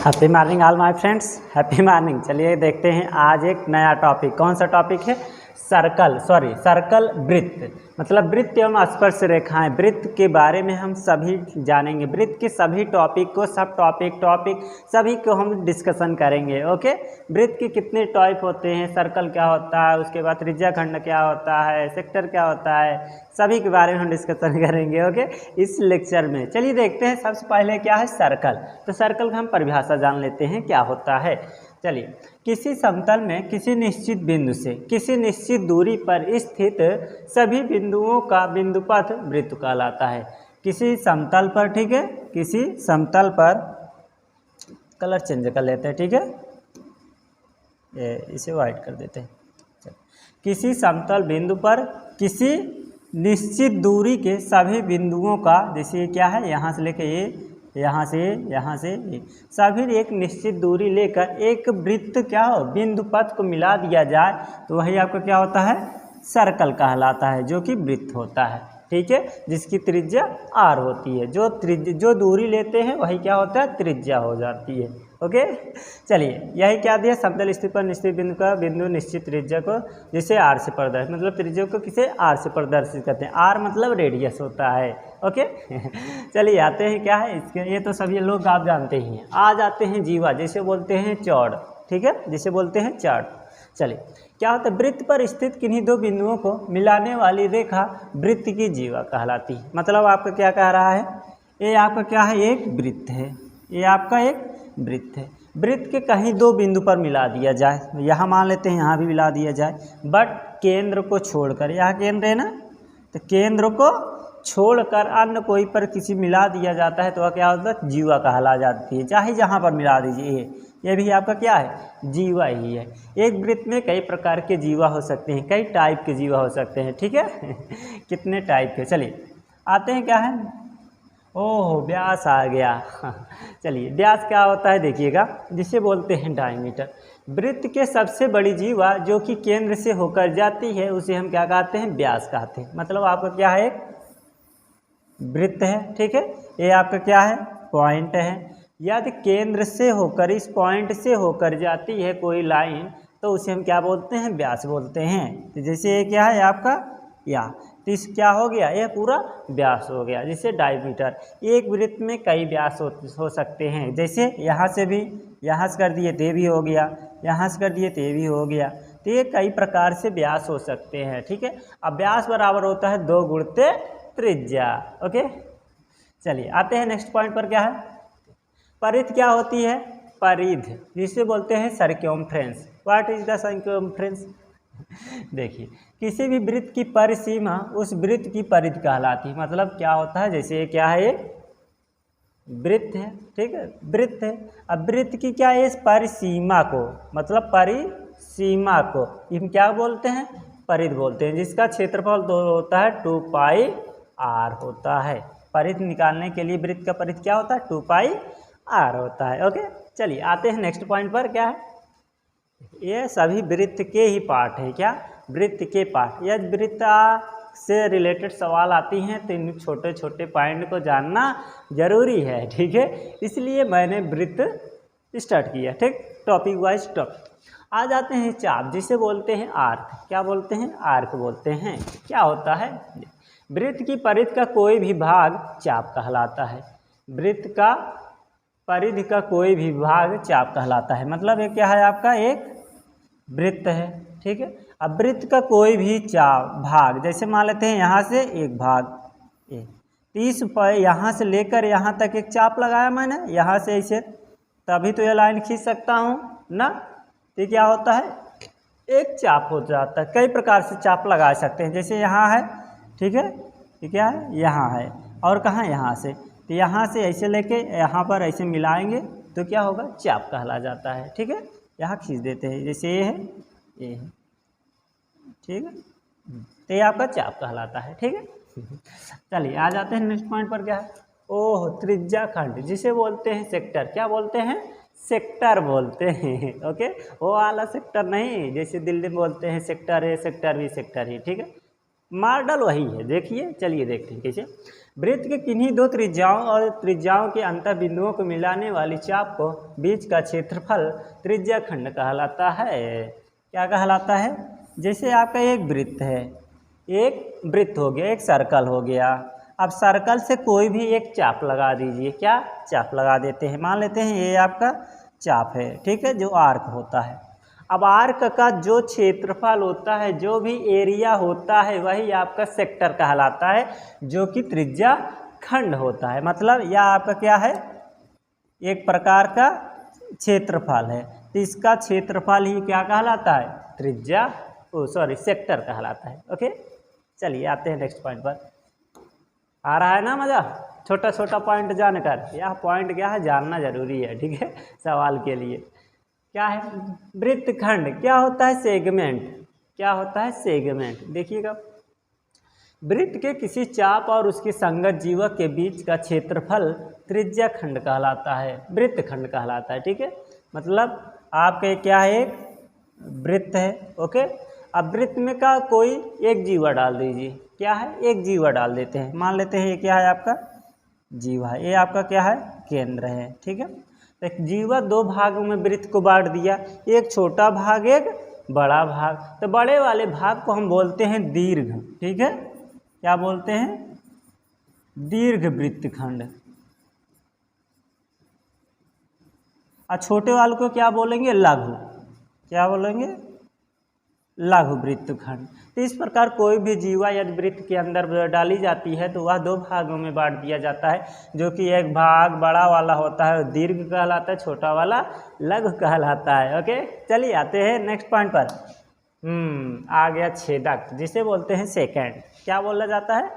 Happy morning all my friends, happy morning. चलिए देखते हैं आज एक नया टॉपिक। कौन सा टॉपिक है? सर्कल वृत्त, मतलब वृत्त एवं स्पर्श रेखाएं। वृत्त के बारे में हम सभी जानेंगे। वृत्त के सभी टॉपिक को, सब टॉपिक सभी को हम डिस्कशन करेंगे। ओके, वृत्त के कितने टाइप होते हैं, सर्कल क्या होता है, उसके बाद त्रिज्या खंड क्या होता है, सेक्टर क्या होता है, सभी के बारे में हम डिस्कशन करेंगे। ओके, इस लेक्चर में चलिए देखते हैं। सबसे पहले क्या है सर्कल। तो सर्कल का हम परिभाषा जान लेते हैं क्या होता है। चलिए, किसी समतल में किसी निश्चित बिंदु से किसी निश्चित दूरी पर स्थित सभी बिंदुओं का बिंदुपथ वृत्त कहलाता है। किसी समतल पर, ठीक है, किसी समतल पर, कलर चेंज कर लेते हैं, ठीक है, इसे वाइट कर देते हैं। किसी समतल बिंदु पर किसी निश्चित दूरी के सभी बिंदुओं का, जैसे क्या है, यहाँ से लेकर ये, यहाँ से ये, सभी एक निश्चित दूरी लेकर एक वृत्त क्या हो, बिंदु पथ को मिला दिया जाए तो वही आपका क्या होता है, सर्कल कहलाता है, जो कि वृत्त होता है। ठीक है, जिसकी त्रिज्या r होती है। जो दूरी लेते हैं वही क्या होता है, त्रिज्या हो जाती है। ओके, चलिए, यही क्या दिया, समतल स्थिति पर निश्चित बिंदु का बिंदु निश्चित त्रिज्या को जिसे r से प्रदर्शित, मतलब त्रिज्या को किसे r से प्रदर्शित करते हैं। r मतलब रेडियस होता है। ओके चलिए आते हैं क्या है इसके, ये तो सभी लोग आप जानते ही हैं। आ जाते हैं जीवा, जैसे बोलते हैं चौड़, ठीक है, जिसे बोलते हैं चौड़। चलिए, क्या होता है, वृत्त पर स्थित किन्हीं दो बिंदुओं को मिलाने वाली रेखा वृत्त की जीवा कहलाती है। मतलब आपका क्या कह रहा है, ये आपका क्या है, एक वृत्त है, ये आपका एक वृत्त है। वृत्त के कहीं दो बिंदु पर मिला दिया जाए, यहाँ मान लेते हैं, यहाँ भी मिला दिया जाए, बट केंद्र को छोड़कर, यहाँ केंद्र है ना, तो केंद्र को छोड़कर अन्य कोई पर किसी मिला दिया जाता है तो वह क्या होता है, जीवा कहला जाती है। चाहे जहाँ पर मिला दीजिए, ये भी आपका क्या है, जीवा ही है। एक वृत्त में कई प्रकार के जीवा हो सकते हैं, कई टाइप के जीवा हो सकते हैं, ठीक है कितने टाइप के। चलिए आते हैं, क्या है, ओह व्यास आ गया चलिए, व्यास क्या होता है देखिएगा, जिसे बोलते हैं डायमीटर। वृत्त के सबसे बड़ी जीवा जो कि केंद्र से होकर जाती है उसे हम क्या कहते हैं, व्यास कहते हैं। मतलब आपका क्या है, एक वृत्त है, ठीक है, ये आपका क्या है, पॉइंट है। यदि केंद्र से होकर, इस पॉइंट से होकर जाती है कोई लाइन तो उसे हम क्या बोलते हैं, व्यास बोलते हैं। तो जैसे ये क्या है आपका, या तो इस क्या हो गया, यह पूरा व्यास हो गया, जिसे डायमीटर। एक वृत्त में कई व्यास हो सकते हैं, जैसे यहाँ से भी, यहाँ से कर दिए तो भी हो गया, यहाँ से कर दिए तो भी हो गया। तो ये कई प्रकार से व्यास हो सकते हैं, ठीक है। अब व्यास बराबर होता है 2 गुणित त्रिज्या। ओके, चलिए आते हैं नेक्स्ट पॉइंट पर, क्या है, परिध क्या होती है, परिध जिसे बोलते हैं circumference. What is the circumference देखिए, किसी भी वृत्त की परिसीमा उस वृत्त की परिध कहलाती है। मतलब क्या होता है, जैसे क्या है, ये वृत्त है, ठीक है, वृत्त है। अब वृत्त की क्या है, इस परिसीमा को, मतलब परिसीमा को हम क्या बोलते हैं, परिध बोलते हैं, जिसका क्षेत्रफल होता है 2πr होता है। परिध निकालने के लिए वृत्त का परिध क्या होता है, 2πr होता है। ओके, चलिए आते हैं नेक्स्ट पॉइंट पर, क्या है, ये सभी वृत्त के ही पार्ट हैं। क्या, वृत्त के पार्ट। यदि वृत्त से रिलेटेड सवाल आती हैं तो इन छोटे छोटे पॉइंट को जानना जरूरी है, ठीक है, इसलिए मैंने वृत्त स्टार्ट किया, ठीक, टॉपिक वाइज टॉपिक। आ जाते हैं चाप, जिसे बोलते हैं आर्क। क्या बोलते हैं, आर्क बोलते हैं। क्या होता है, वृत्त की परिध का कोई भी भाग चाप कहलाता है। वृत्त का परिधि का कोई भी भाग चाप कहलाता है। मतलब ये क्या है, आपका एक वृत्त है, ठीक है। अब वृत्त का कोई भी चाप भाग, जैसे मान लेते हैं यहाँ से एक भाग, इस पर यहाँ से लेकर यहाँ तक एक चाप लगाया मैंने, यहाँ से ऐसे, तभी तो ये लाइन खींच सकता हूँ ना। तो क्या होता है, एक चाप हो जाता है। कई प्रकार से चाप लगा सकते हैं, जैसे यहाँ है, ठीक है, ये क्या है, यहाँ है, और कहाँ, यहाँ से, तो यहाँ से ऐसे लेके यहाँ पर ऐसे मिलाएंगे तो क्या होगा, चाप कहला जाता है, ठीक है। यहाँ खींच देते हैं, जैसे ये है, ये है, ठीक है, तो ये आपका चाप कहलाता है, ठीक है चलिए आ जाते हैं नेक्स्ट पॉइंट पर, क्या है, ओह त्रिज्या खंड, जिसे बोलते हैं सेक्टर। क्या बोलते हैं, सेक्टर बोलते हैं। ओके, वो वाला सेक्टर नहीं, जैसे दिल्ली में बोलते हैं sector A, sector B, sector E, ठीक है, मॉडल वही है, देखिए चलिए देखते हैं कैसे। वृत्त के किन्हीं दो त्रिज्याओं और त्रिज्याओं के अंतर बिंदुओं को मिलाने वाली चाप को बीच का क्षेत्रफल त्रिज्या खंड कहलाता है। क्या कहलाता है? जैसे आपका एक वृत्त है, एक वृत्त हो गया, एक सर्कल हो गया। अब सर्कल से कोई भी एक चाप लगा दीजिए। क्या चाप लगा देते हैं? मान लेते हैं ये आपका चाप है, ठीक है, जो आर्क होता है। अब आर्क का जो क्षेत्रफल होता है, जो भी एरिया होता है, वही आपका सेक्टर कहलाता है, जो कि त्रिज्या खंड होता है। मतलब यह आपका क्या है? एक प्रकार का क्षेत्रफल है, तो इसका क्षेत्रफल ही क्या कहलाता है? त्रिज्या सेक्टर कहलाता है। ओके, चलिए आते हैं नेक्स्ट पॉइंट पर। आ रहा है ना मज़ा? छोटा छोटा पॉइंट जानकर, यह पॉइंट क्या है जानना जरूरी है, ठीक है, सवाल के लिए। क्या है वृत्तखंड? क्या होता है? सेगमेंट। क्या होता है? सेगमेंट। देखिएगा, वृत्त के किसी चाप और उसके संगत जीवक के बीच का क्षेत्रफल त्रिज्या खंड कहलाता है, वृत्तखंड कहलाता है, ठीक है। मतलब आपके क्या है? एक वृत्त है, ओके। अब वृत्त में का कोई एक जीवा डाल दीजिए। क्या है? एक जीवा डाल देते हैं। मान लेते हैं ये क्या है? आपका जीवा है। ये आपका क्या है? केंद्र है, ठीक है। तो जीवा दो भागों में वृत्त को बांट दिया, एक छोटा भाग एक बड़ा भाग। तो बड़े वाले भाग को हम बोलते हैं दीर्घ, ठीक है। क्या बोलते हैं? दीर्घ वृत्तखंड। और छोटे वाले को क्या बोलेंगे? लघु। क्या बोलेंगे? लघु वृत्तखंड। तो इस प्रकार कोई भी जीवा यदि वृत्त के अंदर डाली जाती है तो वह दो भागों में बांट दिया जाता है, जो कि एक भाग बड़ा वाला होता है दीर्घ कहलाता है, छोटा वाला लघु कहलाता है। ओके, चलिए आते हैं नेक्स्ट पॉइंट पर। आ गया छेदक, जिसे बोलते हैं सेकंड। क्या बोला जाता है?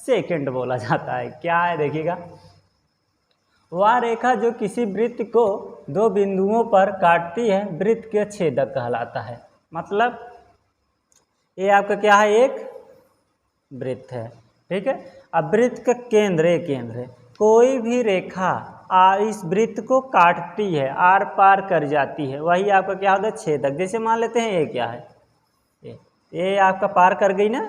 सेकंड बोला जाता है। क्या है? देखिएगा, वह रेखा जो किसी वृत्त को दो बिंदुओं पर काटती है वृत्त के छेदक कहलाता है। मतलब ये आपका क्या है? एक वृत्त है, ठीक है। अब वृत्त का केंद्र एक केंद्र है, कोई भी रेखा इस वृत्त को काटती है, आर पार कर जाती है, वही आपका क्या होता है? छेदक। जैसे मान लेते हैं ये क्या है? ये आपका पार कर गई ना,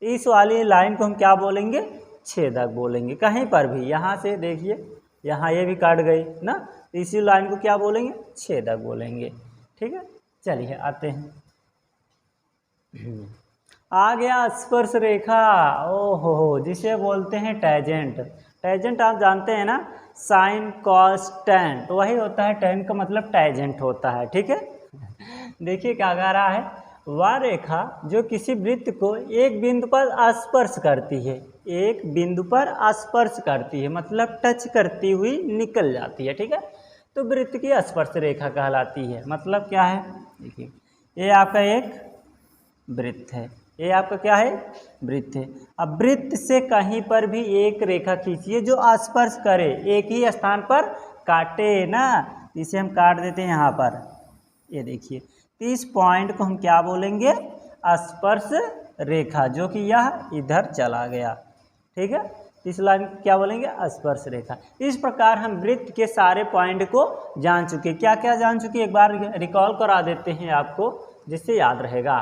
इस वाली लाइन को हम क्या बोलेंगे? छेदक बोलेंगे। कहीं पर भी, यहाँ से देखिए, यहाँ ये भी काट गई ना, तो इसी लाइन को क्या बोलेंगे? छेदक बोलेंगे, ठीक है। चलिए आते हैं, आ गया स्पर्श रेखा। ओहो, जिसे बोलते हैं टैजेंट। टैजेंट आप जानते हैं ना, साइन कॉस टैन, तो वही होता है। टैन का मतलब टैजेंट होता है, ठीक है। देखिए क्या कह रहा है, वह रेखा जो किसी वृत्त को एक बिंदु पर स्पर्श करती है, एक बिंदु पर स्पर्श करती है, मतलब टच करती हुई निकल जाती है, ठीक है, तो वृत्त की स्पर्श रेखा कहलाती है। मतलब क्या है? देखिए, ये आपका एक वृत्त है, ये आपका क्या है? वृत्त है। अब वृत्त से कहीं पर भी एक रेखा खींचिए जो स्पर्श करे, एक ही स्थान पर काटे ना, इसे हम काट देते हैं यहाँ पर। ये देखिए, तो इस पॉइंट को हम क्या बोलेंगे? स्पर्श रेखा, जो कि यह इधर चला गया, ठीक है। इस लाइन को क्या बोलेंगे? स्पर्श रेखा। इस प्रकार हम वृत्त के सारे पॉइंट को जान चुके। क्या क्या जान चुके? एक बार रिकॉल करा देते हैं आपको, जिससे याद रहेगा।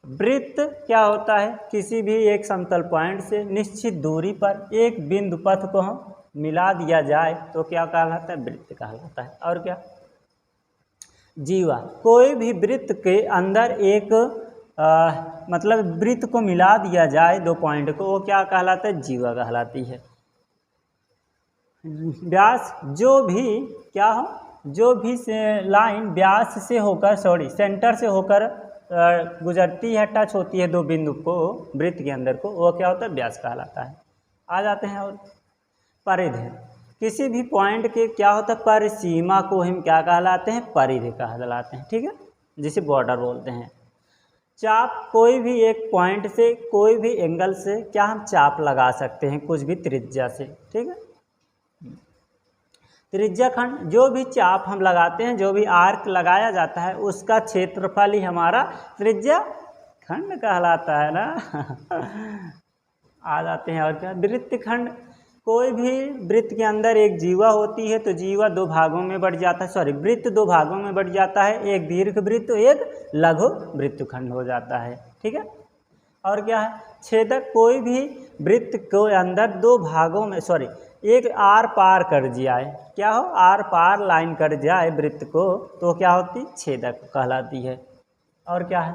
वृत्त क्या होता है? किसी भी एक समतल पॉइंट से निश्चित दूरी पर एक बिंदु पथ को हम मिला दिया जाए तो क्या कहलाता है? वृत्त कहलाता है। और क्या? जीवा। कोई भी वृत्त के अंदर एक मतलब वृत्त को मिला दिया जाए दो पॉइंट को, वो क्या कहलाता है? जीवा कहलाती है। व्यास, जो भी क्या हो, जो भी लाइन व्यास से होकर सेंटर से होकर गुजरती है, टच होती है दो बिंदु को वृत्त के अंदर को, वो क्या होता है? व्यास कहलाता है। आ जाते हैं और परिधि। किसी भी पॉइंट के क्या होता है? परिसीमा को हम क्या कहलाते हैं? परिधि कहलाते हैं, ठीक है, जिसे बॉर्डर बोलते हैं। चाप, कोई भी एक पॉइंट से कोई भी एंगल से क्या हम चाप लगा सकते हैं, कुछ भी त्रिज्या से, ठीक है। त्रिज्या खंड, जो भी चाप हम लगाते हैं, जो भी आर्क लगाया जाता है, उसका क्षेत्रफल ही हमारा त्रिज्या खंड कहलाता है ना। आ जाते हैं और क्या? वृत्तखंड। कोई भी वृत्त के अंदर एक जीवा होती है तो जीवा दो भागों में बढ़ जाता है, वृत्त दो भागों में बढ़ जाता है, एक दीर्घ वृत्त, एक लघु वृत्तखंड हो जाता है, ठीक है। और क्या है, छेदक कोई भी वृत्त को अंदर दो भागों में एक आर पार कर जाए, क्या हो, आर पार लाइन कर जाए वृत्त को, तो क्या होती, छेदक कहलाती है। और क्या है,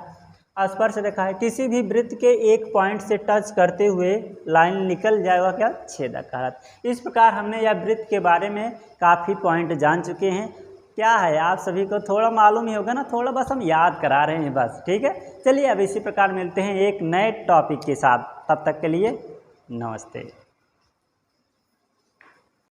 स्पर्श रेखा है, किसी भी वृत्त के एक पॉइंट से टच करते हुए लाइन निकल जाए वह क्या, छेदक कहलाता है। इस प्रकार हमने यह वृत्त के बारे में काफ़ी पॉइंट जान चुके हैं। क्या है, आप सभी को थोड़ा मालूम ही होगा ना, थोड़ा बस हम याद करा रहे हैं बस, ठीक है। चलिए अब इसी प्रकार मिलते हैं एक नए टॉपिक के साथ, तब तक के लिए नमस्ते।